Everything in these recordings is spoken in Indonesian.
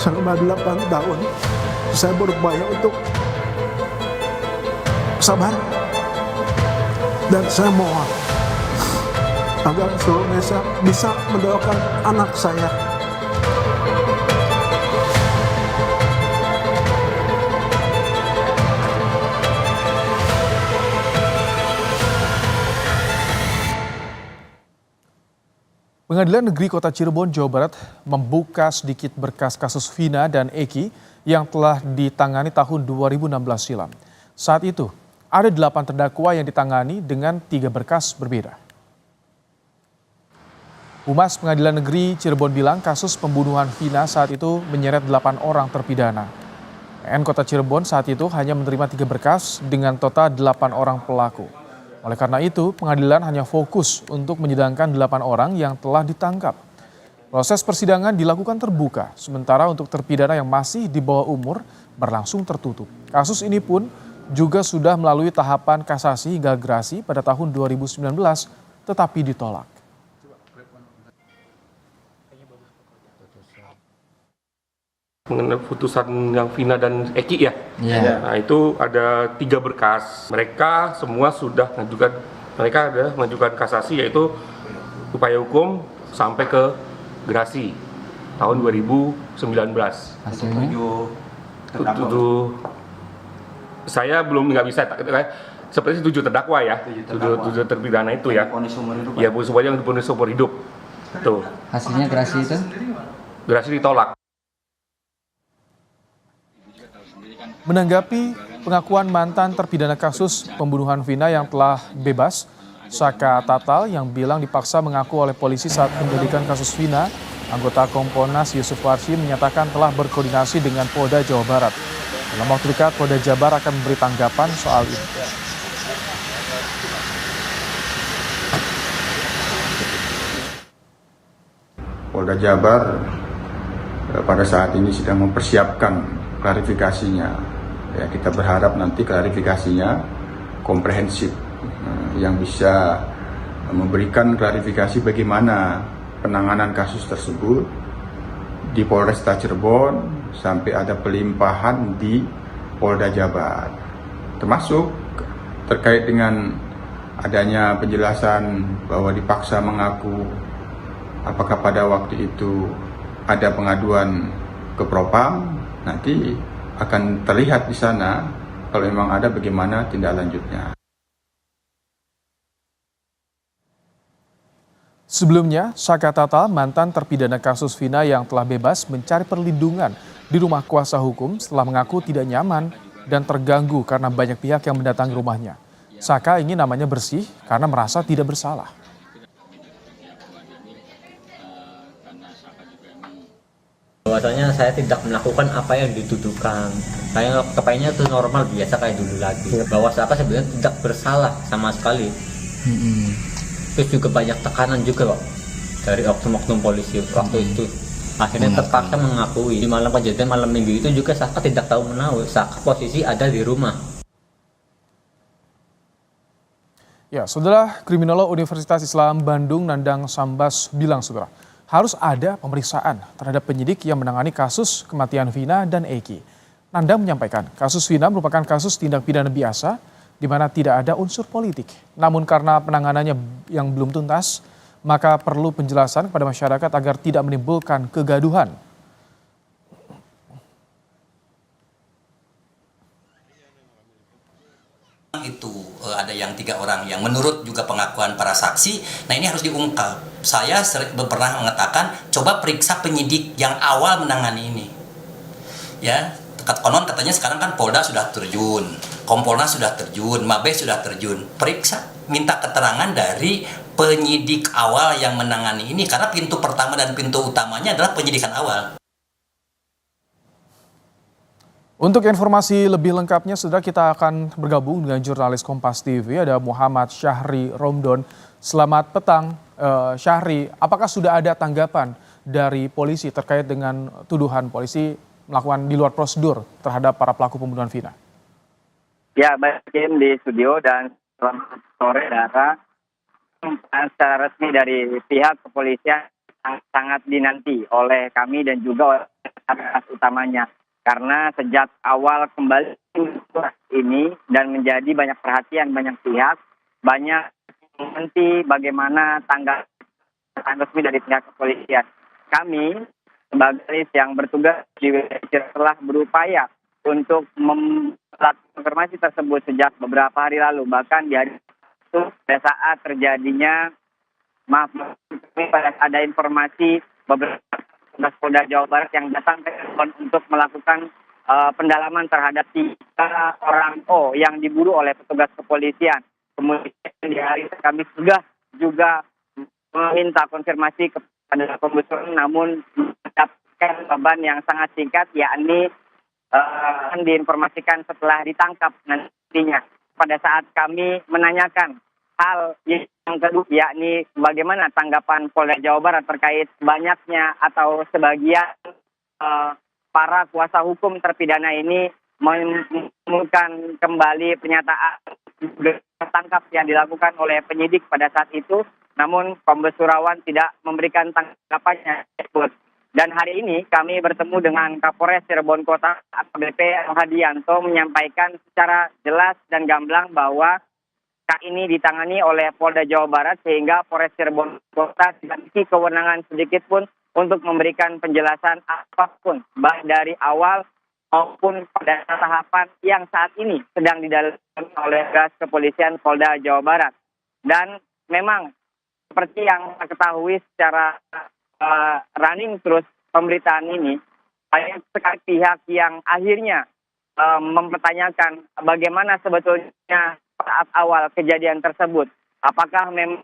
selama 8 tahun saya berupaya untuk sabar, dan saya mohon agar seluruh Indonesia bisa mendoakan anak saya. Pengadilan Negeri Kota Cirebon, Jawa Barat membuka sedikit berkas kasus Vina dan Eki yang telah ditangani tahun 2016 silam. Saat itu, ada 8 terdakwa yang ditangani dengan 3 berkas berbeda. Humas Pengadilan Negeri Cirebon bilang kasus pembunuhan Vina saat itu menyeret 8 orang terpidana. PN Kota Cirebon saat itu hanya menerima 3 berkas dengan total 8 orang pelaku. Oleh karena itu, pengadilan hanya fokus untuk menyidangkan 8 orang yang telah ditangkap. Proses persidangan dilakukan terbuka, sementara untuk terpidana yang masih di bawah umur berlangsung tertutup. Kasus ini pun juga sudah melalui tahapan kasasi hingga gerasi pada tahun 2019, tetapi ditolak. Mengenai putusan yang Vina dan Eki ya, Nah itu ada 3 berkas. Mereka semua sudah mengajukan kasasi, yaitu upaya hukum sampai ke gerasi tahun 2019. Hasilnya? Saya belum nggak bisa, seperti 7 terdakwa ya, 7 terpidana itu ya. Ya, semuanya yang diponis seumur hidup. Tuh. Hasilnya gerasi itu? Gerasi ditolak. Menanggapi pengakuan mantan terpidana kasus pembunuhan Vina yang telah bebas, Saka Tatal yang bilang dipaksa mengaku oleh polisi saat penyelidikan kasus Vina, anggota Kompolnas Yusuf Warsi menyatakan telah berkoordinasi dengan Polda Jawa Barat. Dalam waktu dekat, Polda Jabar akan memberi tanggapan soal ini. Polda Jabar pada saat ini sedang mempersiapkan klarifikasinya. Ya, kita berharap nanti klarifikasinya komprehensif, yang bisa memberikan klarifikasi bagaimana penanganan kasus tersebut di Polresta Cirebon sampai ada pelimpahan di Polda Jabar, termasuk terkait dengan adanya penjelasan bahwa dipaksa mengaku, apakah pada waktu itu ada pengaduan ke Propam. Nanti akan terlihat di sana kalau memang ada bagaimana tindak lanjutnya. Sebelumnya, Saka Tatal, mantan terpidana kasus Vina yang telah bebas mencari perlindungan di rumah kuasa hukum setelah mengaku tidak nyaman dan terganggu karena banyak pihak yang mendatangi rumahnya. Saka ingin namanya bersih karena merasa tidak bersalah. Bahwasanya saya tidak melakukan apa yang dituduhkan. Saya kepayanya itu normal biasa kayak dulu lagi. Bahwa saya sebenarnya tidak bersalah sama sekali. Terus juga banyak tekanan juga kok dari oknum-oknum polisi waktu itu. Akhirnya terpaksa mengakui. Di malam kejadian malam minggu itu juga Saka tidak tahu menahu. Saka posisi ada di rumah. Ya, saudara, kriminolog Universitas Islam Bandung Nandang Sambas bilang, saudara, harus ada pemeriksaan terhadap penyidik yang menangani kasus kematian Vina dan Eki. Nandang menyampaikan kasus Vina merupakan kasus tindak pidana biasa di mana tidak ada unsur politik. Namun karena penanganannya yang belum tuntas, maka perlu penjelasan kepada masyarakat agar tidak menimbulkan kegaduhan. Itu ada yang 3 orang yang menurut juga pengakuan para saksi. Nah, ini harus diungkap. Saya pernah mengatakan coba periksa penyidik yang awal menangani ini, ya. Konon katanya sekarang kan Polda sudah terjun, Kompolnas sudah terjun, Mabes sudah terjun. Periksa, minta keterangan dari penyidik awal yang menangani ini, karena pintu pertama dan pintu utamanya adalah penyidikan awal. Untuk informasi lebih lengkapnya, saudara, kita akan bergabung dengan jurnalis Kompas TV, ada Muhammad Syahri Romdon. Selamat petang, Syahri. Apakah sudah ada tanggapan dari polisi terkait dengan tuduhan polisi melakukan di luar prosedur terhadap para pelaku pembunuhan Vina? Ya, baik Kim di studio dan selamat sore, Dara. Secara resmi dari pihak kepolisian sangat dinanti oleh kami dan juga oleh atas utamanya. Karena sejak awal kembali ini dan menjadi banyak perhatian banyak pihak, banyak menanti bagaimana tanggapan resmi dari pihak kepolisian. Kami sebagai yang bertugas di wilayah telah berupaya untuk melakukan konfirmasi tersebut sejak beberapa hari lalu. Bahkan di hari itu pada saat terjadinya pada ada informasi beberapa petugas Polda Jawa Barat yang datang ke Cirebon untuk melakukan pendalaman terhadap 3 orang yang diburu oleh petugas kepolisian. Kemudian di hari kami sudah juga meminta konfirmasi kepada pembusuran, namun mendapatkan beban yang sangat singkat, yakni diinformasikan setelah ditangkap nantinya. Pada saat kami menanyakan hal yang kedua, yakni bagaimana tanggapan Polda Jawa Barat terkait banyaknya atau sebagian para kuasa hukum terpidana ini menemukan kembali pernyataan tertangkap yang dilakukan oleh penyidik pada saat itu, namun Kombes Surawan tidak memberikan tanggapannya tersebut. Dan hari ini kami bertemu dengan Kapolres Cirebon Kota AKBP Hadianto menyampaikan secara jelas dan gamblang bahwa kasus ini ditangani oleh Polda Jawa Barat sehingga Polres Cirebon Kota tidak memiliki kewenangan sedikit pun untuk memberikan penjelasan apapun baik dari awal maupun pada tahapan yang saat ini sedang didalami oleh tugas kepolisian Polda Jawa Barat. Dan memang seperti yang kita ketahui secara running terus pemberitaan ini, banyak sekali pihak yang akhirnya mempertanyakan bagaimana sebetulnya saat awal kejadian tersebut. Apakah memang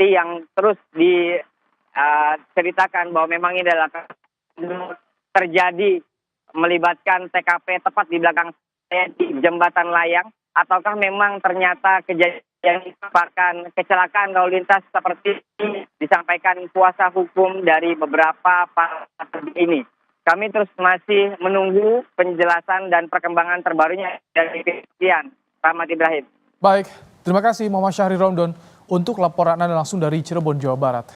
yang terus diceritakan bahwa memang ini adalah terjadi melibatkan TKP tepat di belakang saya di jembatan layang, ataukah memang ternyata kejadian yang merupakan kecelakaan lalu lintas seperti disampaikan kuasa hukum dari beberapa partai ini. Kami terus masih menunggu penjelasan dan perkembangan terbarunya dari kepolisian. Rahmat Ibrahim. Baik, terima kasih Muhammad Syahri Romdon untuk laporan Anda langsung dari Cirebon, Jawa Barat.